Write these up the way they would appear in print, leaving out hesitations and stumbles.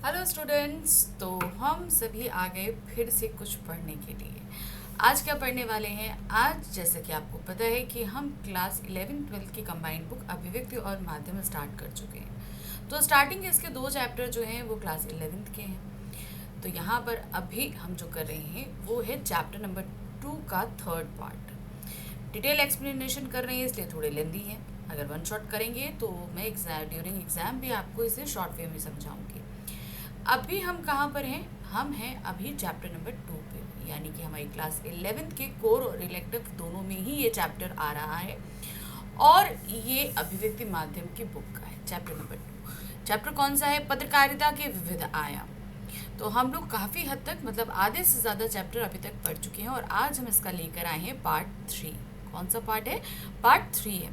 Hello students. तो हम सभी आ गए फिर से कुछ पढ़ने के लिए। आज क्या पढ़ने वाले हैं? आज जैसे कि आपको पता है कि हम क्लास 11-12 की कंबाइंड बुक अभिव्यक्ति और माध्यम स्टार्ट कर चुके हैं। तो स्टार्टिंग के इसके 2 चैप्टर जो हैं वो क्लास 11th के हैं। तो यहाँ पर अभी हम जो कर रहे हैं वो है चैप्टर नंबर 2 का 3rd पार्ट। डिटेल एक्सप्लेनेशन कर रहे हैं इसलिए थोड़े लेंदी हैं। अगर वन शॉट करेंगे तो मैं ड्यूरिंग एग्ज़ाम भी आपको इसे शॉर्ट वे में समझाऊंगी। अभी हम कहाँ पर हैं? हम हैं अभी चैप्टर नंबर 2 पे, यानी कि हमारी क्लास 11th के कोर और इलेक्टिव दोनों में ही ये चैप्टर आ रहा है और ये अभिव्यक्ति माध्यम की बुक का है चैप्टर नंबर 2। चैप्टर कौन सा है? पत्रकारिता के विविध आयाम। तो हम लोग काफ़ी हद तक मतलब आधे से ज़्यादा चैप्टर अभी तक पढ़ चुके हैं और आज हम इसका लेकर आए हैं पार्ट 3। कौन सा पार्ट है? पार्ट 3 है।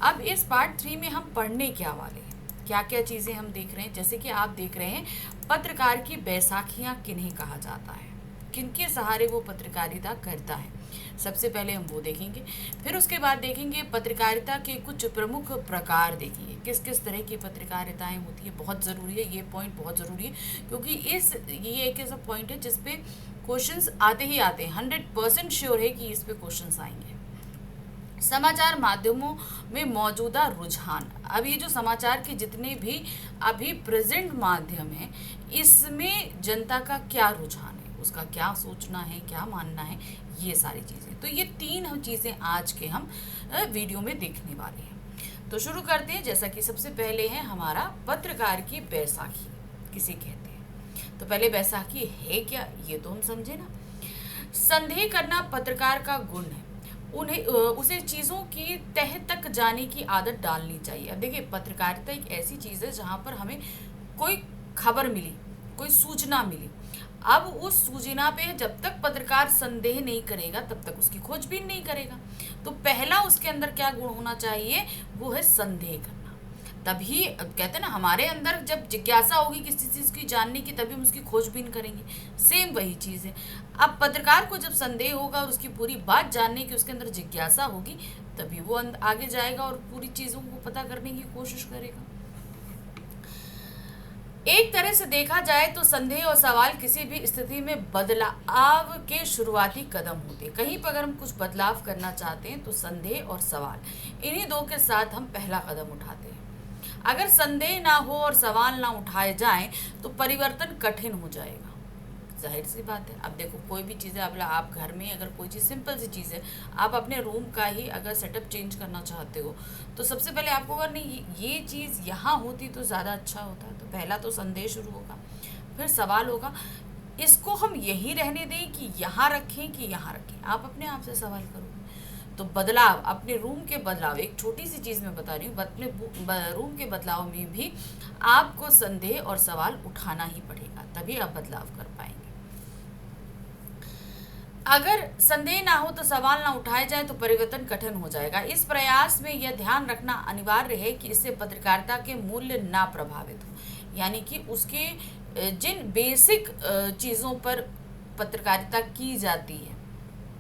अब इस पार्ट 3 में हम पढ़ने क्या वाले हैं, क्या क्या चीज़ें हम देख रहे हैं। जैसे कि आप देख रहे हैं पत्रकार की बैसाखियाँ किन्हें कहा जाता है, किनके सहारे वो पत्रकारिता करता है। सबसे पहले हम वो देखेंगे, फिर उसके बाद देखेंगे पत्रकारिता के कुछ प्रमुख प्रकार देखेंगे, किस किस तरह की पत्रकारिताएं होती है। बहुत ज़रूरी है ये पॉइंट, बहुत ज़रूरी है क्योंकि ये एक ऐसा पॉइंट है जिस पे क्वेश्चंस आते ही आते हैं। 100% श्योर है कि इस पे क्वेश्चंस आएंगे। समाचार माध्यमों में मौजूदा रुझान। अब ये जो समाचार के जितने भी अभी प्रेजेंट माध्यम है इसमें जनता का क्या रुझान है, उसका क्या सोचना है, क्या मानना है, ये सारी चीज़ें। तो ये 3 हम चीज़ें आज के हम वीडियो में देखने वाले हैं। तो शुरू करते हैं। जैसा कि सबसे पहले है हमारा पत्रकार की बैसाखी किसे कहते हैं। तो पहले बैसाखी है क्या ये तो हम समझे ना। संदेह करना पत्रकार का गुण है। उसे चीज़ों की तह तक जाने की आदत डालनी चाहिए। अब देखिए पत्रकारिता एक ऐसी चीज़ है जहाँ पर हमें कोई खबर मिली, कोई सूचना मिली। अब उस सूचना पे जब तक पत्रकार संदेह नहीं करेगा तब तक उसकी खोजबीन नहीं करेगा। तो पहला उसके अंदर क्या गुण होना चाहिए? वो है संदेह करना। तभी कहते हैं ना, हमारे अंदर जब जिज्ञासा होगी किसी चीज़ की जानने की तभी हम उसकी खोजबीन करेंगे। सेम वही चीज़ है। अब पत्रकार को जब संदेह होगा और उसकी पूरी बात जानने की उसके अंदर जिज्ञासा होगी तभी वो आगे जाएगा और पूरी चीज़ों को पता करने की कोशिश करेगा। एक तरह से देखा जाए तो संदेह और सवाल किसी भी स्थिति में बदलाव के शुरुआती कदम होते हैं। कहीं पर अगर हम कुछ बदलाव करना चाहते हैं तो संदेह और सवाल, इन्हीं दो के साथ हम पहला कदम उठाते हैं। अगर संदेह ना हो और सवाल ना उठाए जाएं तो परिवर्तन कठिन हो जाएगा। जाहिर सी बात है। अब देखो कोई भी चीज़ है, अब आप घर में अगर कोई चीज़ सिंपल सी चीज़ है, आप अपने रूम का ही अगर सेटअप चेंज करना चाहते हो तो सबसे पहले आपको अगर नहीं ये चीज़ यहाँ होती तो ज़्यादा अच्छा होता। तो पहला तो संदेह शुरू होगा, फिर सवाल होगा इसको हम यहीं रहने दें कि यहाँ रखें कि यहाँ रखें। आप अपने आप से सवाल करोगे। तो बदलाव, अपने रूम के बदलाव, एक छोटी सी चीज़ मैं बता रही हूँ, अपने रूम के बदलाव में भी आपको संदेह और सवाल उठाना ही पड़ेगा, तभी आप बदलाव कर पाएंगे। अगर संदेह ना हो तो सवाल ना उठाए जाए तो परिवर्तन कठिन हो जाएगा। इस प्रयास में यह ध्यान रखना अनिवार्य है कि इससे पत्रकारिता के मूल्य ना प्रभावित हो, यानी कि उसके जिन बेसिक चीज़ों पर पत्रकारिता की जाती है,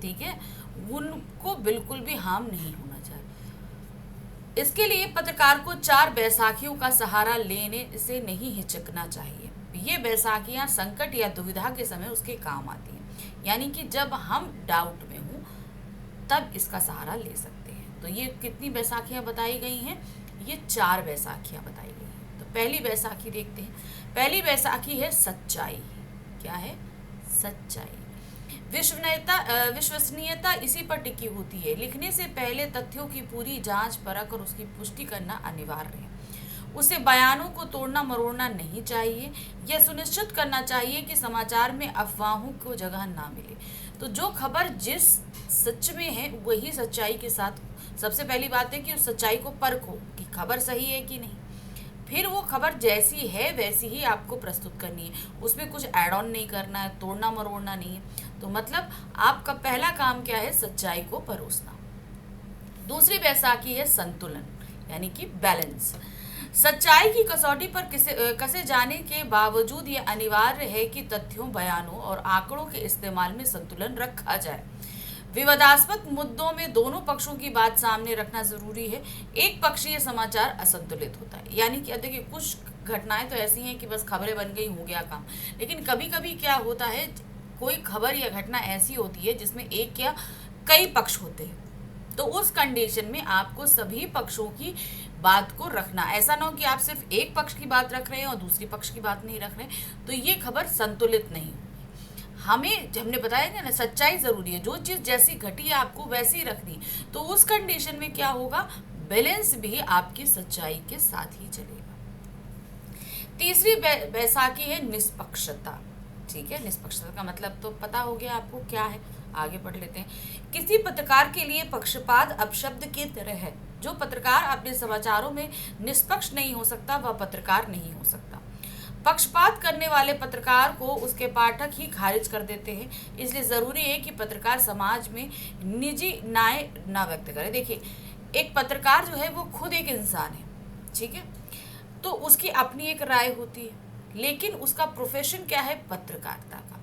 ठीक है, उनको बिल्कुल भी हार्म नहीं होना चाहिए। इसके लिए पत्रकार को 4 बैसाखियों का सहारा लेने से नहीं हिचकना चाहिए। ये बैसाखियाँ संकट या दुविधा के समय उसके काम आती हैं, यानी कि जब हम डाउट में हूँ तब इसका सहारा ले सकते हैं। तो ये कितनी बैसाखियाँ बताई गई हैं? ये 4 बैसाखियाँ बताई गई हैं। तो पहली बैसाखी देखते हैं। पहली बैसाखी है सच्चाई। क्या है? सच्चाई। विश्वसनीयता इसी पर टिकी होती है। लिखने से पहले तथ्यों की पूरी जांच परख और उसकी पुष्टि करना अनिवार्य है। उसे बयानों को तोड़ना मरोड़ना नहीं चाहिए। यह सुनिश्चित करना चाहिए कि समाचार में अफवाहों को जगह ना मिले। तो जो खबर जिस सच में है वही सच्चाई के साथ, सबसे पहली बात है कि उस सच्चाई को परखो कि खबर सही है कि नहीं। फिर वो खबर जैसी है वैसी ही आपको प्रस्तुत करनी है, उसमें कुछ ऐड ऑन नहीं करना है, तोड़ना मरोड़ना नहीं है। तो मतलब आपका पहला काम क्या है? सच्चाई को परोसना। दूसरी बैसाखी है संतुलन, यानी कि बैलेंस। सच्चाई की कसौटी पर कसे जाने के बावजूद ये अनिवार्य है कि तथ्यों, बयानों और आंकड़ों के इस्तेमाल में संतुलन रखा जाए। विवादास्पद मुद्दों में दोनों पक्षों की बात सामने रखना जरूरी है। एक पक्षीय समाचार असंतुलित होता है, यानी कि देखिए कुछ घटनाएं तो ऐसी हैं कि बस खबरें बन गई, हो गया काम। लेकिन कभी कभी क्या होता है, कोई खबर या घटना ऐसी होती है जिसमें एक या कई पक्ष होते हैं, तो उस कंडीशन में आपको सभी पक्षों की बात को रखना। ऐसा ना हो कि आप सिर्फ एक पक्ष की बात रख रहे हैं और दूसरी पक्ष की बात नहीं रख रहे हैं, तो ये खबर संतुलित नहीं। हमने बताया ना, सच्चाई जरूरी है, जो चीज जैसी घटी है आपको वैसी रखनी। तो उस कंडीशन में क्या होगा, बैलेंस भी आपकी सच्चाई के साथ ही चलेगा। तीसरी बैसाखी है निष्पक्षता। ठीक है, निष्पक्षता का मतलब तो पता हो गया आपको क्या है, आगे पढ़ लेते हैं। किसी पत्रकार के लिए पक्षपात अपशब्द की तरह है। जो पत्रकार अपने समाचारों में निष्पक्ष नहीं हो सकता वह पत्रकार नहीं हो सकता। पक्षपात करने वाले पत्रकार को उसके पाठक ही खारिज कर देते हैं। इसलिए जरूरी है कि पत्रकार समाज में निजी न्याय ना व्यक्त करे। देखिए, एक पत्रकार जो है वो खुद एक इंसान है, ठीक है, तो उसकी अपनी एक राय होती है, लेकिन उसका प्रोफेशन क्या है, पत्रकारिता का।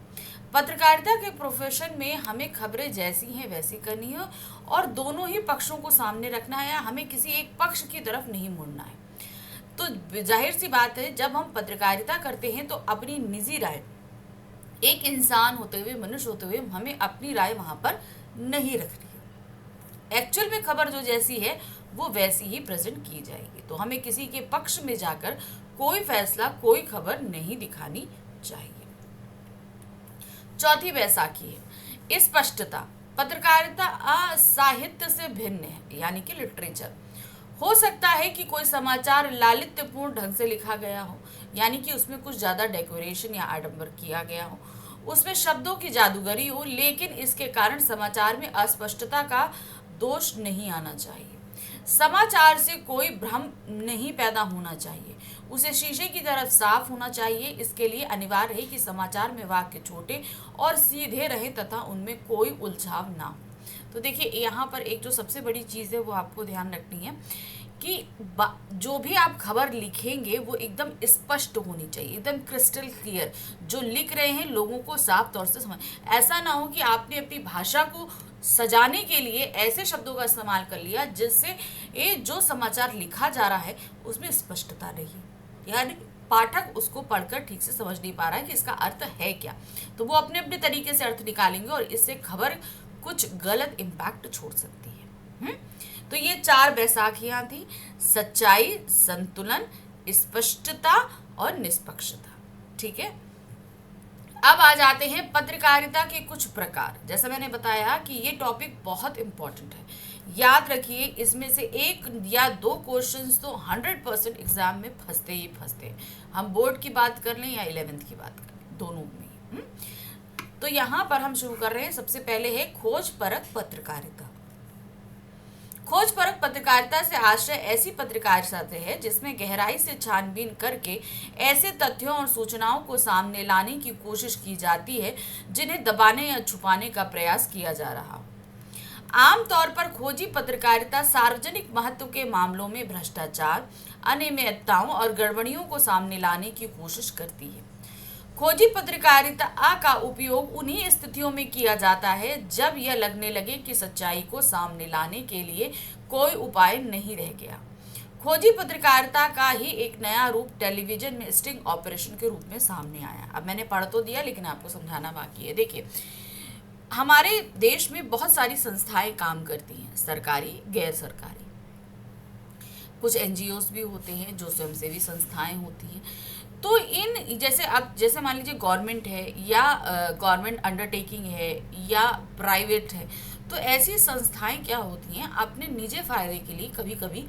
पत्रकारिता के प्रोफेशन में हमें खबरें जैसी हैं वैसी करनी है और दोनों ही पक्षों को सामने रखना है, हमें किसी एक पक्ष की तरफ नहीं मुड़ना है। तो जाहिर सी बात है, जब हम पत्रकारिता करते हैं तो अपनी निजी राय, एक इंसान होते हुए, मनुष्य होते हुए, हमें अपनी राय वहां पर नहीं रखनी है। एक्चुअल में खबर जो जैसी है वो वैसी ही प्रेजेंट की जाएगी। तो हमें किसी के पक्ष में जाकर कोई फैसला, कोई खबर नहीं दिखानी चाहिए। चौथी बैसाखी है स्पष्टता। पत्रकारिता साहित्य से भिन्न है, यानी कि लिटरेचर। हो सकता है कि कोई समाचार लालित्यपूर्ण ढंग से लिखा गया हो, यानी कि उसमें कुछ ज्यादा डेकोरेशन या आडंबर किया गया हो, उसमें शब्दों की जादूगरी हो, लेकिन इसके कारण समाचार में अस्पष्टता का दोष नहीं आना चाहिए। समाचार से कोई भ्रम नहीं पैदा होना चाहिए, उसे शीशे की तरफ साफ होना चाहिए। इसके लिए अनिवार्य है कि समाचार में वाक्य छोटे और सीधे रहे तथा उनमें कोई उलझाव ना हो। तो देखिए, यहाँ पर एक जो सबसे बड़ी चीज़ है वो आपको ध्यान रखनी है कि जो भी आप खबर लिखेंगे वो एकदम स्पष्ट होनी चाहिए, एकदम क्रिस्टल क्लियर। जो लिख रहे हैं लोगों को साफ तौर से समझ, ऐसा ना हो कि आपने अपनी भाषा को सजाने के लिए ऐसे शब्दों का इस्तेमाल कर लिया जिससे ये जो समाचार लिखा जा रहा है उसमें स्पष्टता नहीं, यानी पाठक उसको पढ़कर ठीक से समझ नहीं पा रहा है कि इसका अर्थ है क्या। तो वो अपने अपने तरीके से अर्थ निकालेंगे और इससे खबर कुछ गलत इम्पैक्ट छोड़ सकती है। तो ये 4 बैसाखियां थी, सच्चाई, संतुलन, स्पष्टता और निष्पक्षता। ठीक है, अब आ जाते हैं पत्रकारिता के कुछ प्रकार। जैसा मैंने बताया कि ये टॉपिक बहुत इंपॉर्टेंट है, याद रखिए। इसमें से 1 या 2 क्वेश्चंस तो 100% एग्जाम में फंसते ही फंसते हैं। हम बोर्ड की बात कर लें या 11th की बात कर लें, दोनों में। तो यहाँ पर हम शुरू कर रहे हैं। सबसे पहले है खोज परक पत्रकारिता। खोज परक पत्रकारिता से आशय ऐसी पत्रकारिता से है जिसमें गहराई से छानबीन करके ऐसे तथ्यों और सूचनाओं को सामने लाने की कोशिश की जाती है जिन्हें दबाने या छुपाने का प्रयास किया जा रहा हो। आमतौर पर खोजी पत्रकारिता सार्वजनिक महत्व के मामलों में भ्रष्टाचार, अनियमितताओं और गड़बड़ियों को सामने लाने की कोशिश करती है। खोजी पत्रकारिता का उपयोग उन्हीं स्थितियों में किया जाता है जब यह लगने लगे कि सच्चाई को सामने लाने के लिए कोई उपाय नहीं रह गया। खोजी पत्रकारिता का ही एक नया रूप टेलीविजन में स्टिंग ऑपरेशन के रूप में सामने आया। अब मैंने पढ़ तो दिया लेकिन आपको समझाना बाकी है। देखिए, हमारे देश में बहुत सारी संस्थाएं काम करती हैं, सरकारी, गैर सरकारी। कुछ एनजीओस भी होते हैं जो स्वयंसेवी संस्थाएं होती हैं। तो इन जैसे मान लीजिए गवर्नमेंट है या गवर्नमेंट अंडरटेकिंग है या प्राइवेट है, तो ऐसी संस्थाएं क्या होती हैं, अपने निजी फायदे के लिए कभी कभी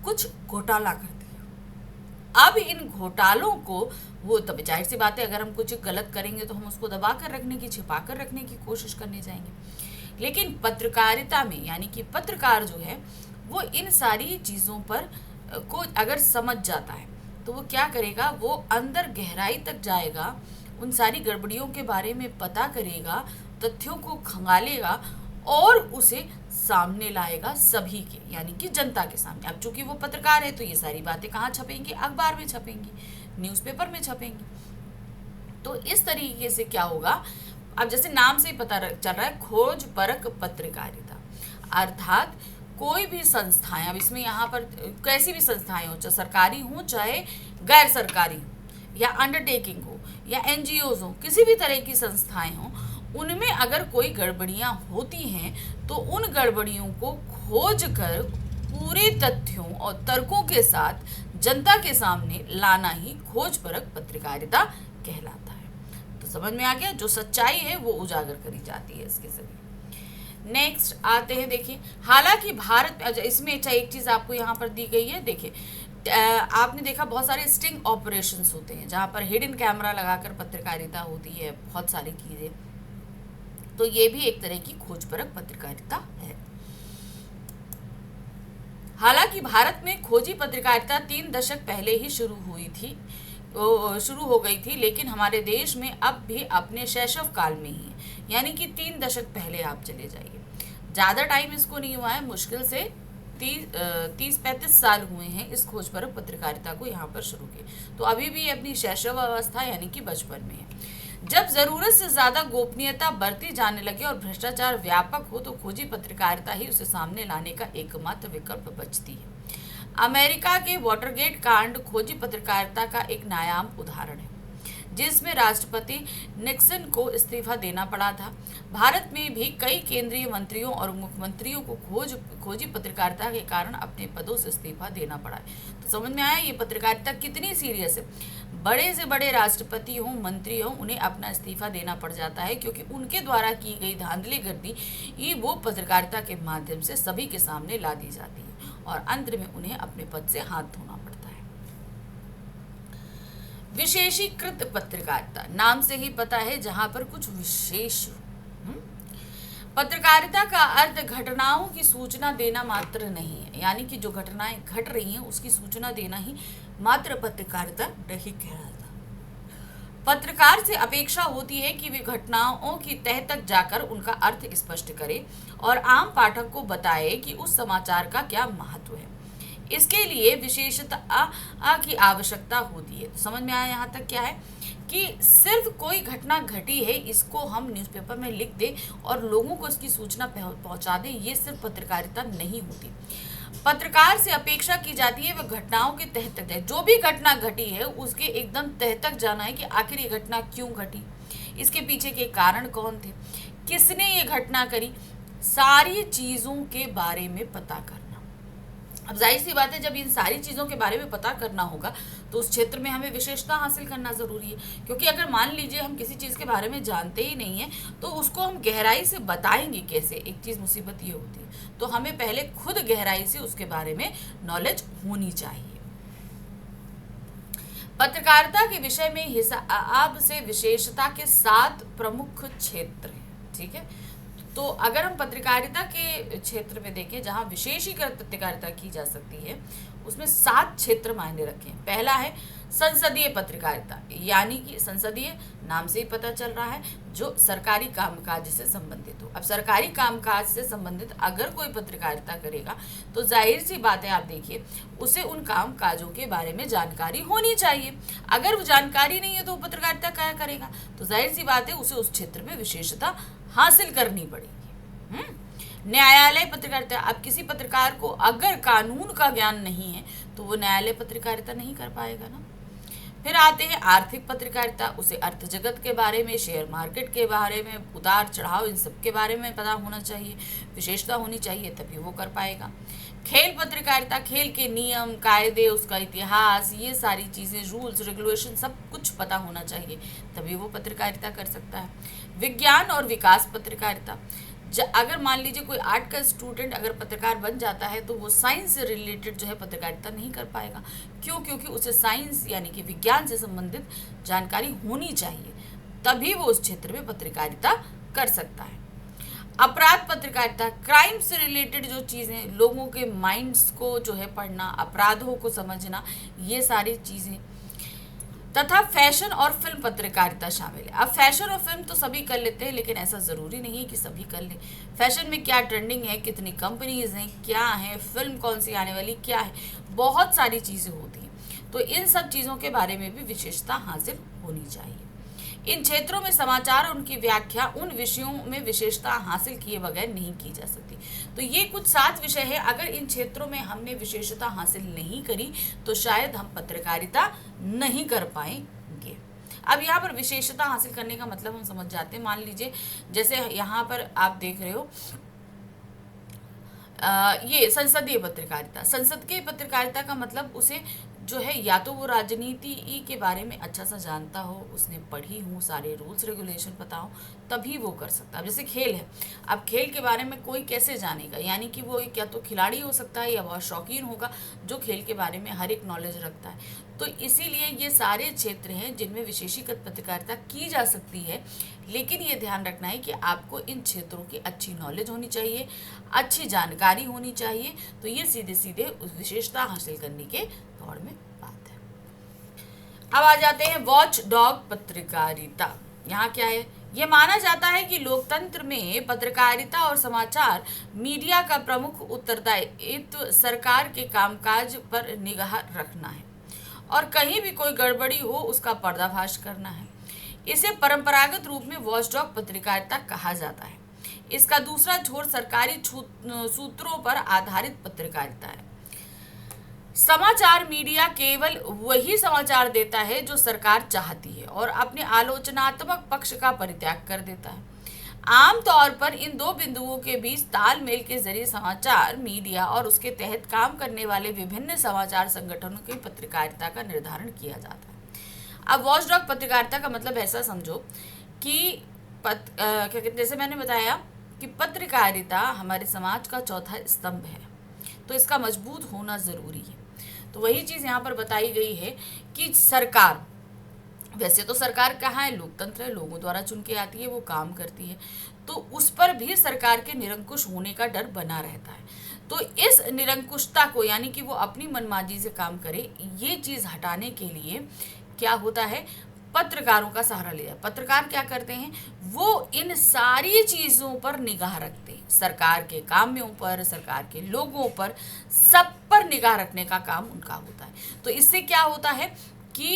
कुछ घोटाला करती हैं। अब इन घोटालों को वो तब जाहिर सी बात है, अगर हम कुछ गलत करेंगे तो हम उसको दबा कर रखने की, छिपा कर रखने की कोशिश करने जाएंगे। लेकिन पत्रकारिता में, यानी कि पत्रकार जो है वो इन सारी चीज़ों पर को अगर समझ जाता है तो वो क्या करेगा, वो अंदर गहराई तक जाएगा, उन सारी गड़बड़ियों के बारे में पता करेगा, तथ्यों को खंगालेगा और उसे सामने लाएगा सभी के, यानी कि जनता के सामने। अब चूंकि वो पत्रकार है तो ये सारी बातें कहाँ छपेंगी, अखबार में छपेंगी, न्यूज़पेपर में छपेंगी। तो इस तरीके से क्या होगा, अब जैसे नाम से ही पता चल रहा है, खोज परक पत्रकारिता, अर्थात कोई भी संस्थाएं, अब इसमें यहाँ पर कैसी भी संस्थाएं हो, चाहे सरकारी हो चाहे गैर सरकारी हो, या अंडरटेकिंग हो या एनजीओज हो, किसी भी तरह की संस्थाएं हो, उनमें अगर कोई गड़बड़ियां होती हैं तो उन गड़बड़ियों को खोज कर पूरे तथ्यों और तर्कों के साथ जनता के सामने लाना ही खोजपरक पत्रकारिता कहलाता है। तो समझ में आ गया, जो सच्चाई है वो उजागर करी जाती है इसके जरिए। नेक्स्ट आते हैं, देखिए हालांकि भारत, इसमें एक चीज़ आपको यहाँ पर दी गई है, देखिए आपने देखा बहुत सारे स्टिंग ऑपरेशंस होते हैं जहाँ पर हिडन कैमरा लगाकर पत्रकारिता होती है, बहुत सारी चीज़ें, तो ये भी एक तरह की खोजपरक पत्रकारिता है। हालांकि भारत में खोजी पत्रकारिता 3 दशक पहले ही शुरू हो गई थी, लेकिन हमारे देश में अब भी अपने शैशव काल में ही है, यानी कि 3 दशक पहले आप चले जाइए, ज़्यादा टाइम इसको नहीं हुआ है, मुश्किल से 30-35 साल हुए हैं इस खोजपरक पत्रकारिता को यहाँ पर शुरू किए, तो अभी भी अपनी शैशव अवस्था यानी कि बचपन में है। जब ज़रूरत से ज़्यादा गोपनीयता बरती जाने लगे और भ्रष्टाचार व्यापक हो तो खोजी पत्रकारिता ही उसे सामने लाने का एकमात्र विकल्प बचती है। अमेरिका के वाटरगेट कांड खोजी पत्रकारिता का एक नायाब उदाहरण है, जिसमें राष्ट्रपति निक्सन को इस्तीफा देना पड़ा था। भारत में भी कई केंद्रीय मंत्रियों और मुख्यमंत्रियों को खोजी पत्रकारिता के कारण अपने पदों से इस्तीफा देना पड़ा है। तो समझ में आया ये पत्रकारिता कितनी सीरियस है। बड़े से बड़े राष्ट्रपति हों, मंत्री हों, उन्हें अपना इस्तीफा देना पड़ जाता है क्योंकि उनके द्वारा की गई धांधलीगर्दी ये वो पत्रकारिता के माध्यम से सभी के सामने ला दी जाती है और अंत में उन्हें अपने पद से हाथ धोना पड़ता है। विशेषीकृत पत्रकारिता, नाम से ही पता है जहां पर कुछ विशेष। पत्रकारिता का अर्थ घटनाओं की सूचना देना मात्र नहीं है, यानी कि जो घटनाएं घट रही हैं उसकी सूचना देना ही मात्र पत्रकारिता नहीं कहलाता। पत्रकार से अपेक्षा होती है कि वे घटनाओं की तह तक जाकर उनका अर्थ स्पष्ट करे और आम पाठक को बताए कि उस समाचार का क्या महत्व है। इसके लिए विशेषता की आवश्यकता होती है। तो समझ में आया यहाँ तक क्या है कि सिर्फ कोई घटना घटी है इसको हम न्यूज़पेपर में लिख दें और लोगों को इसकी सूचना पहुंचा दें, ये सिर्फ पत्रकारिता नहीं होती। पत्रकार से अपेक्षा की जाती है वह घटनाओं के तह तक जाए, जो भी घटना घटी है उसके एकदम तह तक जाना है कि आखिर ये घटना क्यों घटी, इसके पीछे के कारण कौन थे, किसने ये घटना करी, सारी चीज़ों के बारे में पता करना। अब जाहिर सी बात है जब इन सारी चीज़ों के बारे में पता करना होगा तो उस क्षेत्र में हमें विशेषता हासिल करना ज़रूरी है, क्योंकि अगर मान लीजिए हम किसी चीज़ के बारे में जानते ही नहीं है तो उसको हम गहराई से बताएंगे कैसे। एक चीज़ मुसीबत ये होती है, तो हमें पहले खुद गहराई से उसके बारे में नॉलेज होनी चाहिए। पत्रकारिता के विषय में हिसाब से विशेषता के 7 प्रमुख क्षेत्र हैं, ठीक है। तो अगर हम पत्रकारिता के क्षेत्र में देखें जहां विशेषीकृत पत्रकारिता की जा सकती है, उसमें 7 क्षेत्र मायने रखें। पहला है संसदीय पत्रकारिता, यानी कि संसदीय नाम से ही पता चल रहा है जो सरकारी कामकाज से संबंधित हो। अब सरकारी कामकाज से संबंधित अगर कोई पत्रकारिता करेगा तो जाहिर सी बात है, आप देखिए उसे उन काम काजों के बारे में जानकारी होनी चाहिए। अगर वो जानकारी नहीं है तो वो पत्रकारिता क्या करेगा, तो जाहिर सी बात है उसे उस क्षेत्र में विशेषता हासिल करनी पड़ेगी। न्यायालय पत्रकारिता, अब किसी पत्रकार को अगर कानून का ज्ञान नहीं है तो वो न्यायालय पत्रकारिता नहीं कर पाएगा ना। फिर आते हैं आर्थिक पत्रकारिता, उसे अर्थ जगत के बारे में, शेयर मार्केट के बारे में, उतार चढ़ाव, इन सब के बारे में पता होना चाहिए, विशेषता होनी चाहिए, तभी वो कर पाएगा। खेल पत्रकारिता, खेल के नियम कायदे, उसका इतिहास, ये सारी चीज़ें, रूल्स रेगुलेशन सब कुछ पता होना चाहिए, तभी वो पत्रकारिता कर सकता है। विज्ञान और विकास पत्रकारिता, अगर मान लीजिए कोई आर्ट का स्टूडेंट अगर पत्रकार बन जाता है तो वो साइंस से रिलेटेड जो है पत्रकारिता नहीं कर पाएगा। क्यों? क्योंकि उसे साइंस यानी कि विज्ञान से संबंधित जानकारी होनी चाहिए, तभी वो उस क्षेत्र में पत्रकारिता कर सकता है। अपराध पत्रकारिता, क्राइम से रिलेटेड जो चीज़ें, लोगों के माइंड्स को जो है पढ़ना, अपराधों को समझना, ये सारी चीज़ें। तथा फैशन और फिल्म पत्रकारिता शामिल है। अब फैशन और फिल्म तो सभी कर लेते हैं, लेकिन ऐसा ज़रूरी नहीं है कि सभी कर लें। फैशन में क्या ट्रेंडिंग है, कितनी कंपनीज हैं, क्या है, फिल्म कौन सी आने वाली, क्या है, बहुत सारी चीज़ें होती हैं। तो इन सब चीज़ों के बारे में भी विशेषता हासिल होनी चाहिए। इन क्षेत्रों में समाचार और उनकी व्याख्या उन विषयों में विशेषता हासिल किए बगैर नहीं की जा सकती। तो ये कुछ 7 विषय है, अगर इन क्षेत्रों में हमने विशेषता हासिल नहीं करी तो शायद हम पत्रकारिता नहीं कर पाएंगे। अब यहाँ पर विशेषता हासिल करने का मतलब हम समझ जाते हैं। मान लीजिए जैसे यहाँ पर आप देख रहे हो ये संसदीय पत्रकारिता। संसदीय पत्रकारिता का मतलब उसे जो है या तो वो राजनीति के बारे में अच्छा सा जानता हो, उसने पढ़ी हो, सारे रूल्स रेगुलेशन पता हो, तभी वो कर सकता है। अब जैसे खेल है, अब खेल के बारे में कोई कैसे जानेगा, यानी कि वो क्या तो खिलाड़ी हो सकता है या बहुत शौकीन होगा जो खेल के बारे में हर एक नॉलेज रखता है। तो इसीलिए ये सारे क्षेत्र हैं जिनमें विशेषीकृत पत्रकारिता की जा सकती है, लेकिन ये ध्यान रखना है कि आपको इन क्षेत्रों की अच्छी नॉलेज होनी चाहिए, अच्छी जानकारी होनी चाहिए। तो ये सीधे सीधे उस विशेषता हासिल करने के दौड़ में बात है। अब आ जाते हैं वॉच डॉग पत्रकारिता। यहाँ क्या है, ये माना जाता है कि लोकतंत्र में पत्रकारिता और समाचार मीडिया का प्रमुख उत्तरदायित्व सरकार के कामकाज पर निगाह रखना है और कहीं भी कोई गड़बड़ी हो उसका पर्दाफाश करना है। इसे परंपरागत रूप में वॉचडॉग पत्रकारिता कहा जाता है। इसका दूसरा छोर सरकारी सूत्रों पर आधारित पत्रकारिता है। समाचार मीडिया केवल वही समाचार देता है जो सरकार चाहती है और अपने आलोचनात्मक पक्ष का परित्याग कर देता है। आमतौर पर इन दो बिंदुओं के बीच तालमेल के जरिए समाचार मीडिया और उसके तहत काम करने वाले विभिन्न समाचार संगठनों की पत्रकारिता का निर्धारण किया जाता है। अब वॉचडॉग पत्रकारिता का मतलब ऐसा समझो कि क्या कहते, जैसे मैंने बताया कि पत्रकारिता हमारे समाज का चौथा स्तंभ है, तो इसका मजबूत होना ज़रूरी है। तो वही चीज़ यहाँ पर बताई गई है कि सरकार, वैसे तो सरकार कहाँ है, लोकतंत्र है, लोगों द्वारा चुन के आती है, वो काम करती है, तो उस पर भी सरकार के निरंकुश होने का डर बना रहता है। तो इस निरंकुशता को, यानी कि वो अपनी मनमाजी से काम करे, ये चीज़ हटाने के लिए क्या होता है, पत्रकारों का सहारा लिया। पत्रकार क्या करते हैं, वो इन सारी चीज़ों पर निगाह रखते हैं, सरकार के कामों पर, सरकार के लोगों पर, सब पर निगाह रखने का काम उनका होता है। तो इससे क्या होता है कि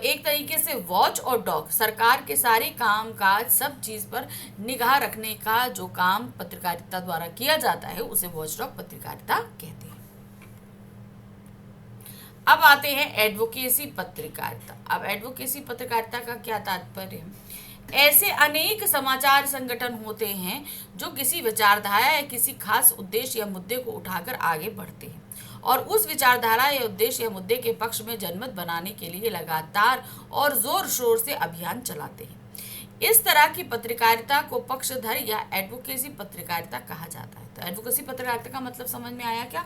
एक तरीके से वॉच और डॉग, सरकार के सारे काम काज सब चीज़ पर निगाह रखने का जो काम पत्रकारिता द्वारा किया जाता है उसे वॉच डॉग पत्रकारिता कहते हैं। अब आते हैं एडवोकेसी पत्रकारिता। अब एडवोकेसी पत्रकारिता का क्या तात्पर्य है, ऐसे अनेक समाचार संगठन होते हैं जो किसी विचारधारा या किसी खास उद्देश्य या मुद्दे को उठाकर आगे बढ़ते हैं और उस विचारधारा या उद्देश्य या मुद्दे के पक्ष में जनमत बनाने के लिए लगातार और जोर शोर से अभियान चलाते हैं। इस तरह की पत्रकारिता को पक्षधर या एडवोकेसी पत्रकारिता कहा जाता है। तो एडवोकेसी पत्रकारिता का मतलब समझ में आया क्या,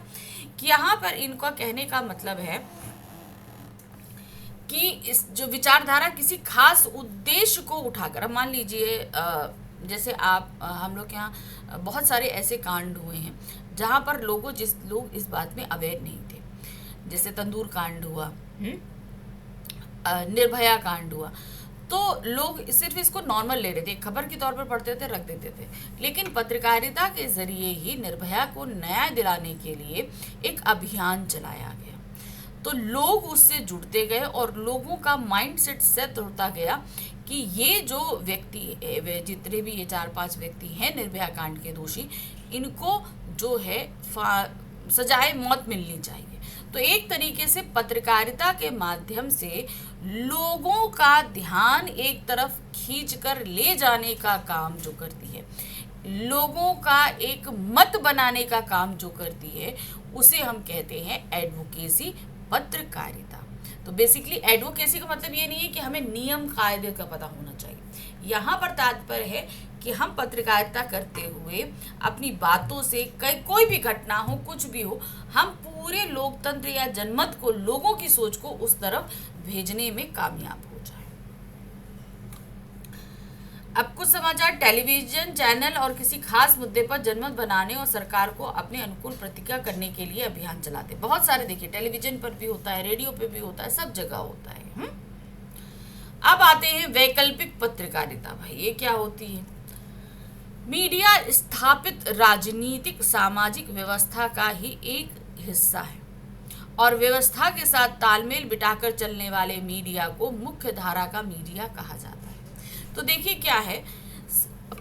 कि यहाँ पर इनका कहने का मतलब है कि इस जो विचारधारा किसी खास उद्देश्य को उठाकर, अब मान लीजिए जैसे आप हम लोग के यहाँ बहुत सारे ऐसे कांड हुए हैं जहाँ पर लोग इस बात में अवेयर नहीं थे, जैसे तंदूर कांड हुआ, निर्भया कांड हुआ, तो लोग सिर्फ इसको नॉर्मल ले रहे थे, खबर के तौर पर पढ़ते थे, रख देते थे। लेकिन पत्रकारिता के जरिए ही निर्भया को न्याय दिलाने के लिए एक अभियान चलाया गया, तो लोग उससे जुड़ते गए और लोगों का माइंडसेट सेट होता गया कि ये जो व्यक्ति है, वे जितने भी ये 4-5 व्यक्ति हैं निर्भया कांड के दोषी, इनको जो है सजाए मौत मिलनी चाहिए। तो एक तरीके से पत्रकारिता के माध्यम से लोगों का ध्यान एक तरफ खींचकर ले जाने का काम जो करती है, लोगों का एक मत बनाने का काम जो करती है, उसे हम कहते हैं एडवोकेसी पत्रकारिता। तो बेसिकली एडवोकेसी का मतलब ये नहीं है कि हमें नियम कायदे का पता होना चाहिए। यहाँ पर तात्पर्य है कि हम पत्रकारिता करते हुए अपनी बातों से कोई भी घटना हो, कुछ भी हो, हम पूरे लोकतंत्र या जनमत को, लोगों की सोच को उस तरफ भेजने में कामयाब हो जाए। अब कुछ समाचार टेलीविजन चैनल और किसी खास मुद्दे पर जनमत बनाने और सरकार को अपने अनुकूल प्रतिक्रिया करने के लिए अभियान चलाते। बहुत सारे देखिए, टेलीविजन पर भी होता है, रेडियो पे भी होता है, सब जगह होता है। अब आते हैं वैकल्पिक पत्रकारिता। भाई ये क्या होती है, मीडिया स्थापित राजनीतिक सामाजिक व्यवस्था का ही एक हिस्सा है और व्यवस्था के साथ तालमेल बिठाकर चलने वाले मीडिया को मुख्य धारा का मीडिया कहा जाता है। तो देखिए क्या है,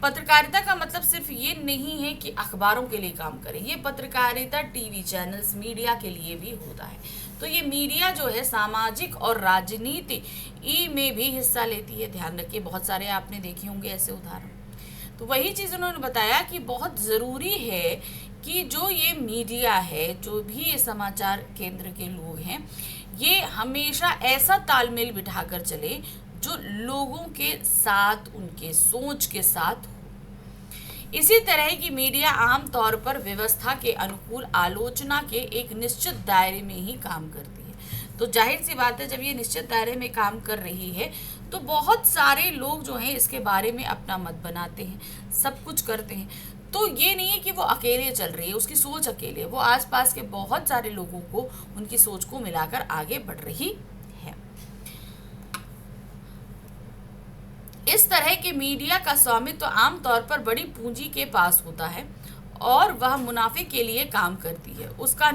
पत्रकारिता का मतलब सिर्फ ये नहीं है कि अखबारों के लिए काम करें, ये पत्रकारिता टीवी चैनल्स मीडिया के लिए भी होता है। तो ये मीडिया जो है सामाजिक और राजनीति में भी हिस्सा लेती है। ध्यान रखिए, बहुत सारे आपने देखे होंगे ऐसे उदाहरण। तो वही चीज़ उन्होंने बताया कि बहुत ज़रूरी है कि जो ये मीडिया है, जो भी ये समाचार केंद्र के लोग हैं, ये हमेशा ऐसा तालमेल बिठाकर चले जो लोगों के साथ, उनके सोच के साथ हो। इसी तरह की मीडिया आमतौर पर व्यवस्था के अनुकूल आलोचना के एक निश्चित दायरे में ही काम करती है। तो जाहिर सी बात है, जब ये निश्चित दायरे में काम कर रही है तो बहुत सारे लोग जो हैं इसके बारे में अपना मत बनाते हैं, सब कुछ करते हैं। तो ये नहीं है कि वो अकेले चल रही है, उसकी सोच अकेले है, वो आसपास के बहुत सारे लोगों को, उनकी सोच को मिलाकर आगे बढ़ रही है। इस तरह के मीडिया का स्वामित्व आमतौर पर बड़ी पूंजी के पास होता है और वह मुनाफे के लिए काम करती है। उसका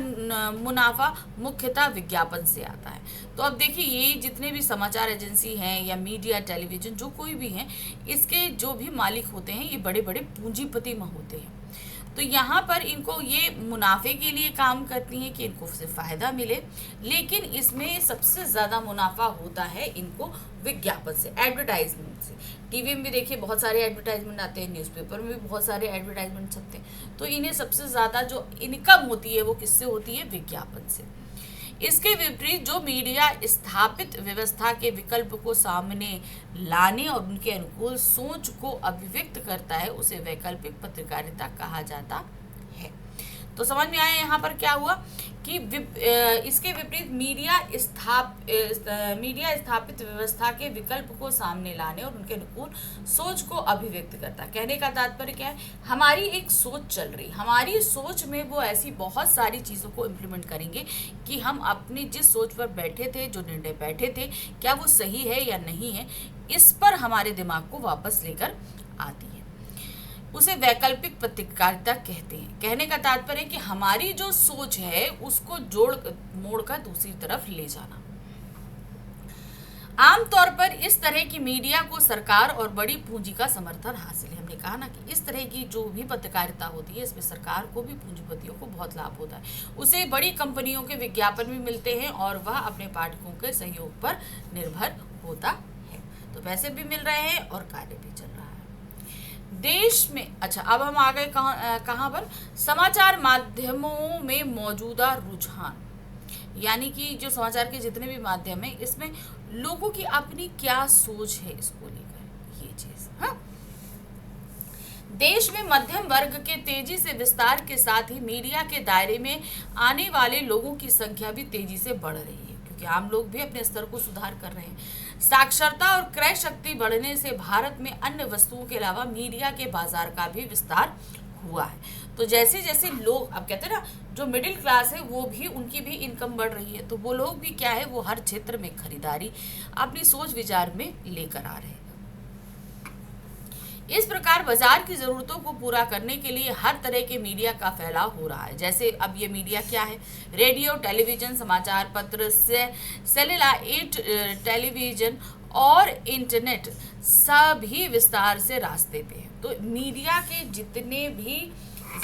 मुनाफा मुख्यतः विज्ञापन से आता है। तो अब देखिए, ये जितने भी समाचार एजेंसी हैं या मीडिया, टेलीविज़न, जो कोई भी हैं, इसके जो भी मालिक होते हैं ये बड़े बड़े पूंजीपति होते हैं। तो यहाँ पर इनको ये मुनाफे के लिए काम करती हैं कि इनको से फ़ायदा मिले, लेकिन इसमें सबसे ज़्यादा मुनाफा होता है इनको विज्ञापन से, एडवर्टाइजमेंट से। टीवी में भी देखिए बहुत सारे एडवर्टाइजमेंट आते हैं, न्यूज़पेपर में भी बहुत सारे एडवर्टाइजमेंट छपते हैं। तो इन्हें सबसे ज़्यादा जो इनकम होती है वो किससे होती है? विज्ञापन से। इसके विपरीत जो मीडिया स्थापित व्यवस्था के विकल्प को सामने लाने और उनके अनुकूल सोच को अभिव्यक्त करता है, उसे वैकल्पिक पत्रकारिता कहा जाता है। तो समझ में आया यहाँ पर क्या हुआ कि इसके विपरीत मीडिया स्थापित व्यवस्था के विकल्प को सामने लाने और उनके अनुकूल सोच को अभिव्यक्त करता है। कहने का तात्पर्य क्या है? हमारी एक सोच चल रही, हमारी सोच में वो ऐसी बहुत सारी चीज़ों को इम्प्लीमेंट करेंगे कि हम अपनी जिस सोच पर बैठे थे, जो निर्णय बैठे थे, क्या वो सही है या नहीं है, इस पर हमारे दिमाग को वापस लेकर आती है। उसे वैकल्पिक पत्रकारिता कहते हैं। कहने का तात्पर्य है कि हमारी जो सोच है उसको मोड़ कर दूसरी तरफ ले जाना। आमतौर पर इस तरह की मीडिया को सरकार और बड़ी पूंजी का समर्थन हासिल है। हमने कहा ना कि इस तरह की जो भी पत्रकारिता होती है इसमें सरकार को भी, पूंजीपतियों को बहुत लाभ होता है। उसे बड़ी कंपनियों के विज्ञापन भी मिलते हैं और वह अपने पाठकों के सहयोग पर निर्भर होता है। तो पैसे भी मिल रहे हैं और कार्य भी चल रहा है देश में। अच्छा, अब हम आ गए कहाँ पर? समाचार माध्यमों में मौजूदा रुझान, यानी कि जो समाचार के जितने भी माध्यम हैं इसमें लोगों की अपनी क्या सोच है इसको लेकर, ये चीज। हाँ, देश में मध्यम वर्ग के तेजी से विस्तार के साथ ही मीडिया के दायरे में आने वाले लोगों की संख्या भी तेजी से बढ़ रही है, क्योंकि आम लोग भी अपने स्तर को सुधार कर रहे हैं। साक्षरता और क्रय शक्ति बढ़ने से भारत में अन्य वस्तुओं के अलावा मीडिया के बाजार का भी विस्तार हुआ है। तो जैसे जैसे लोग, अब कहते हैं ना, जो मिडिल क्लास है वो भी, उनकी भी इनकम बढ़ रही है, तो वो लोग भी क्या है, वो हर क्षेत्र में खरीदारी अपनी सोच विचार में लेकर आ रहे हैं। इस प्रकार बाजार की ज़रूरतों को पूरा करने के लिए हर तरह के मीडिया का फैलाव हो रहा है। जैसे अब ये मीडिया क्या है? रेडियो, टेलीविज़न, समाचार पत्र, सैटेलाइट टेलीविज़न और इंटरनेट सभी विस्तार से रास्ते पे हैं। तो मीडिया के जितने भी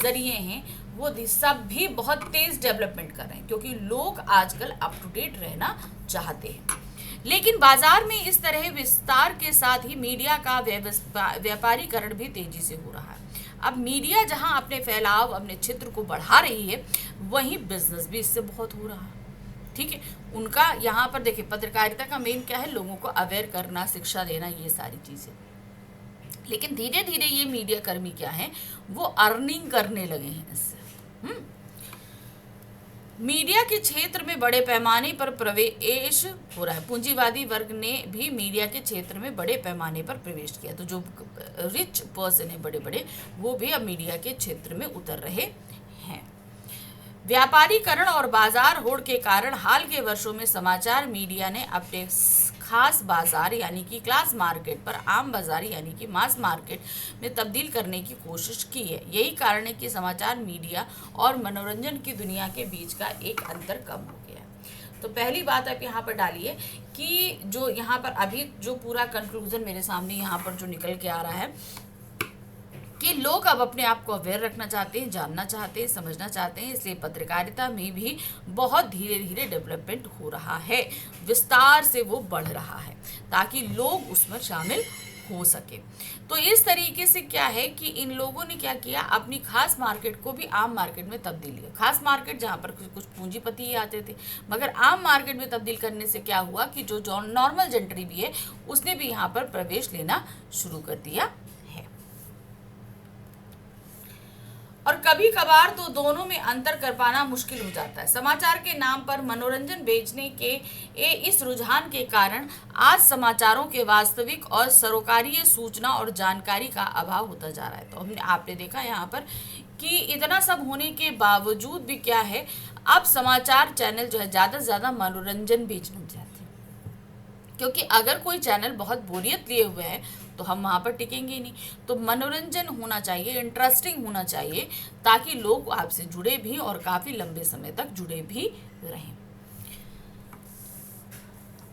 ज़रिए हैं वो सब भी बहुत तेज़ डेवलपमेंट कर रहे हैं, क्योंकि लोग आजकल अप टू डेट रहना चाहते हैं। लेकिन बाजार में इस तरह विस्तार के साथ ही मीडिया का व्यापारीकरण भी तेजी से हो रहा है। अब मीडिया जहां अपने फैलाव, अपने क्षेत्र को बढ़ा रही है, वहीं बिजनेस भी इससे बहुत हो रहा है। ठीक है, उनका यहाँ पर देखिए, पत्रकारिता का मेन क्या है? लोगों को अवेयर करना, शिक्षा देना, ये सारी चीज़ें। लेकिन धीरे धीरे ये मीडिया कर्मी क्या है, वो अर्निंग करने लगे हैं इससे। मीडिया के क्षेत्र में बड़े पैमाने पर प्रवेश हो रहा है। पूंजीवादी वर्ग ने भी मीडिया के क्षेत्र में बड़े पैमाने पर प्रवेश किया। तो जो रिच पर्सन है, बड़े बड़े, वो भी अब मीडिया के क्षेत्र में उतर रहे हैं। व्यापारीकरण और बाजार होड़ के कारण हाल के वर्षों में समाचार मीडिया ने अपने खास बाजार यानी कि क्लास मार्केट पर आम बाजार यानी कि मास मार्केट में तब्दील करने की कोशिश की है। यही कारण है कि समाचार मीडिया और मनोरंजन की दुनिया के बीच का एक अंतर कम हो गया है। तो पहली बात आप यहाँ पर डालिए कि जो यहाँ पर अभी जो पूरा कंक्लूजन मेरे सामने यहाँ पर जो निकल के आ रहा है कि लोग अब अपने आप को अवेयर रखना चाहते हैं, जानना चाहते हैं, समझना चाहते हैं, इसलिए पत्रकारिता में भी बहुत धीरे धीरे डेवलपमेंट हो रहा है, विस्तार से वो बढ़ रहा है ताकि लोग उसमें शामिल हो सके। तो इस तरीके से क्या है कि इन लोगों ने क्या किया, अपनी खास मार्केट को भी आम मार्केट में तब्दील किया। खास मार्केट जहाँ पर कुछ पूंजीपति ही आते थे, मगर आम मार्केट में तब्दील करने से क्या हुआ कि जो नॉर्मल जेंट्री भी है उसने भी यहाँ पर प्रवेश लेना शुरू कर दिया है। और कभी कभार तो दोनों में अंतर कर पाना मुश्किल हो जाता है। समाचार के नाम पर मनोरंजन बेचने के इस रुझान के कारण आज समाचारों के वास्तविक और सरोकारीय सूचना और जानकारी का अभाव होता जा रहा है। तो आपने देखा यहाँ पर कि इतना सब होने के बावजूद भी क्या है, अब समाचार चैनल जो है ज़्यादा से ज़्यादा मनोरंजन बेचना चाहते हैं, क्योंकि अगर कोई चैनल बहुत बोरियत लिए हुए है तो हम वहाँ पर टिकेंगे ही नहीं। तो मनोरंजन होना चाहिए, इंटरेस्टिंग होना चाहिए, ताकि लोग आपसे जुड़े भी और काफ़ी लंबे समय तक जुड़े भी रहें।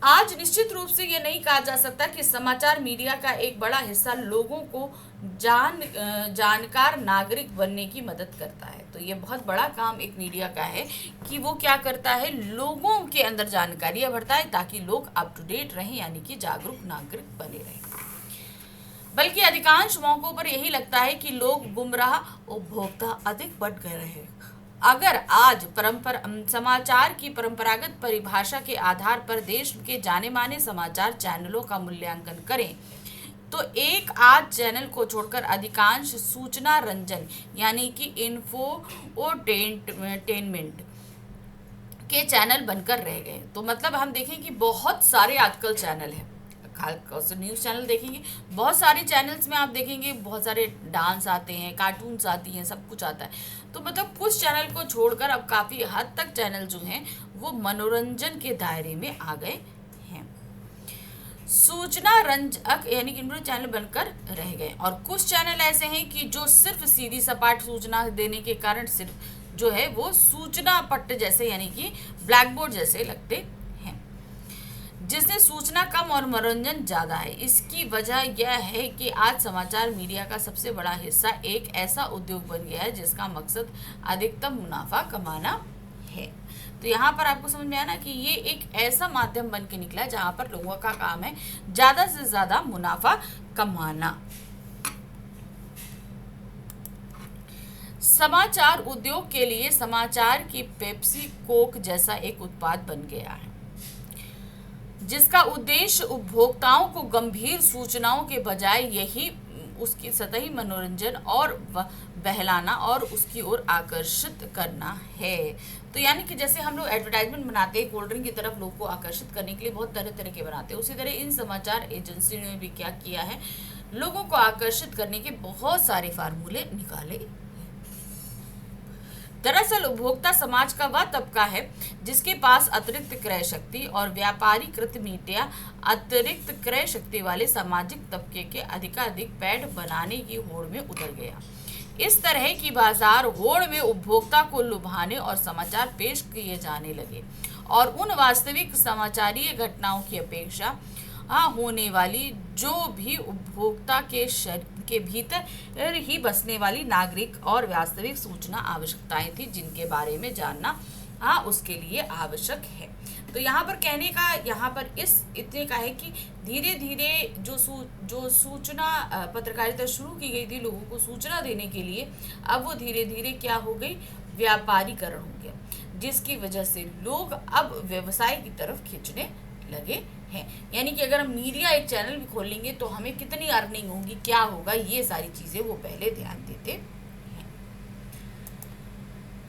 आज निश्चित रूप से ये नहीं कहा जा सकता कि समाचार मीडिया का एक बड़ा हिस्सा लोगों को जानकार नागरिक बनने की मदद करता है। तो ये बहुत बड़ा काम एक मीडिया का है कि वो क्या करता है, लोगों के अंदर जानकारियाँ भरता है ताकि लोग अप टू डेट रहें, यानी कि जागरूक नागरिक बने रहें। बल्कि अधिकांश मौकों पर यही लगता है कि लोग गुमराह उपभोक्ता अधिक बढ़ गए हैं। अगर आज समाचार की परंपरागत परिभाषा के आधार पर देश के जाने माने समाचार चैनलों का मूल्यांकन करें तो एक आज चैनल को छोड़कर अधिकांश सूचना रंजन यानी कि इन्फोटेनमेंट के चैनल बनकर रह गए। तो मतलब हम देखें कि बहुत सारे आजकल चैनल हैं, न्यूज़ चैनल देखेंगे, बहुत सारे चैनल्स में आप देखेंगे बहुत सारे डांस आते हैं, कार्टून्स आती हैं, सब कुछ आता है। तो मतलब कुछ चैनल को छोड़कर अब काफ़ी हद तक चैनल जो हैं वो मनोरंजन के दायरे में आ गए हैं, सूचना रंजक यानी कि इनमें चैनल बनकर रह गए। और कुछ चैनल ऐसे हैं कि जो सिर्फ सीधी सपाट सूचना देने के कारण सिर्फ जो है वो सूचना पट्ट जैसे यानी कि ब्लैक बोर्ड जैसे लगते हैं, जिससे सूचना कम और मनोरंजन ज़्यादा है। इसकी वजह यह है कि आज समाचार मीडिया का सबसे बड़ा हिस्सा एक ऐसा उद्योग बन गया है जिसका मकसद अधिकतम मुनाफा कमाना है। तो यहाँ पर आपको समझ में आया ना कि ये एक ऐसा माध्यम बन के निकला है जहाँ पर लोगों का काम है ज़्यादा से ज़्यादा मुनाफा कमाना। समाचार उद्योग के लिए समाचार की पेप्सी कोक जैसा एक उत्पाद बन गया है, जिसका उद्देश्य उपभोक्ताओं को गंभीर सूचनाओं के बजाय यही उसकी सतही मनोरंजन और बहलाना और उसकी ओर आकर्षित करना है। तो यानी कि जैसे हम लोग एडवर्टाइजमेंट बनाते हैं कोल्ड ड्रिंक की तरफ लोग को आकर्षित करने के लिए बहुत तरह तरह के बनाते हैं, उसी तरह इन समाचार एजेंसियों ने भी क्या किया है, लोगों को आकर्षित करने के बहुत सारे फार्मूले निकाले। दरअसल उपभोक्ता समाज का वह तबका है जिसके पास अतिरिक्त क्रय शक्ति और व्यापारीकृत मीडिया अतिरिक्त क्रय शक्ति वाले सामाजिक तबके के अधिकाधिक पैठ बनाने की होड़ में उतर गया। इस तरह की बाजार होड़ में उपभोक्ता को लुभाने और समाचार पेश किए जाने लगे और उन वास्तविक समाचारीय घटनाओं की अपेक्षा होने वाली जो भी उपभोक्ता के भीतर ही बसने वाली नागरिक और वास्तविक सूचना आवश्यकताएं थी जिनके बारे में जानना उसके लिए आवश्यक है। तो यहाँ पर कहने का यहाँ पर इतने का है कि धीरे धीरे जो सूचना पत्रकारिता शुरू की गई थी लोगों को सूचना देने के लिए, अब वो धीरे धीरे क्या हो गई, व्यापारीकरण हो गया, जिसकी वजह से लोग अब व्यवसाय की तरफ खींचने लगे हैं। यानी कि अगर हम मीडिया एक चैनल भी खोल लेंगे तो हमें कितनी अर्निंग होगी, क्या होगा, ये सारी चीज़ें वो पहले ध्यान देते हैं।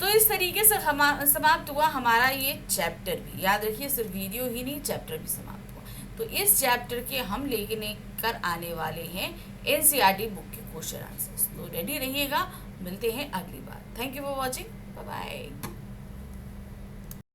तो इस तरीके से समाप्त हुआ हमारा ये चैप्टर भी। याद रखिए सिर्फ वीडियो ही नहीं, चैप्टर भी समाप्त हुआ। तो इस चैप्टर के हम लेकर आने वाले हैं एनसीईआरटी बुक के क्वेश्चन आंसर्स। तो रेडी रहिएगा, मिलते हैं अगली बार। Thank you for watching, bye bye.